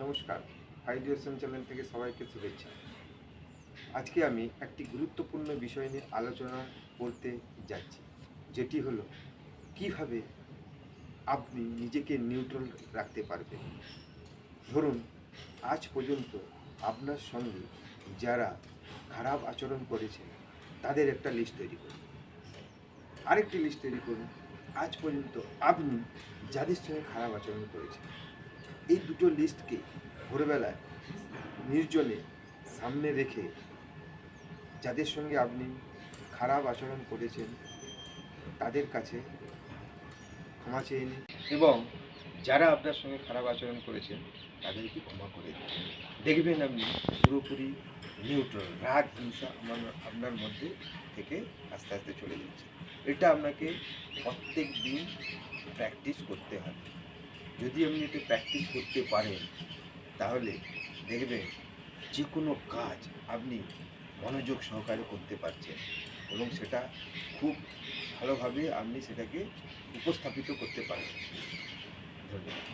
নমস্কার, হাইডিওশন চ্যানেল থেকে সবাইকে শুভেচ্ছা। আজকে আমি একটি গুরুত্বপূর্ণ বিষয় নিয়ে আলোচনা করতে যাচ্ছি, যেটি হলো কিভাবে আপনি নিজেকে নিউট্রাল রাখতে পারবেন। ধরুন, আজ পর্যন্ত আপনার সঙ্গে যারা খারাপ আচরণ করেছে তাদের একটা লিস্ট তৈরি করুন। আরেকটি লিস্ট তৈরি করুন, আজ পর্যন্ত আপনি যাদের সঙ্গে খারাপ আচরণ করেছেন। এই দুটো লিস্টকে ভোরবেলায় নির্জনে সামনে রেখে যাদের সঙ্গে আপনি খারাপ আচরণ করেছেন তাদের কাছে ক্ষমা চেয়ে নিন, এবং যারা আপনার সঙ্গে খারাপ আচরণ করেছেন তাদেরকে ক্ষমা করে দিন। দেখবেন আপনি পুরোপুরি নিউট্রাল, রাগ হিংসা আপনার মধ্যে থেকে আস্তে আস্তে চলে যাচ্ছে। এটা আপনাকে প্রত্যেক দিন প্র্যাকটিস করতে হবে। যদি আপনি এটা প্র্যাকটিস করতে পারেন তাহলে দেখবেন যে কোনো কাজ আপনি মনোযোগ সহকারে করতে পারছেন, এবং সেটা খুব ভালোভাবে আপনি সেটাকে উপস্থাপিত করতে পারেন। ধন্যবাদ।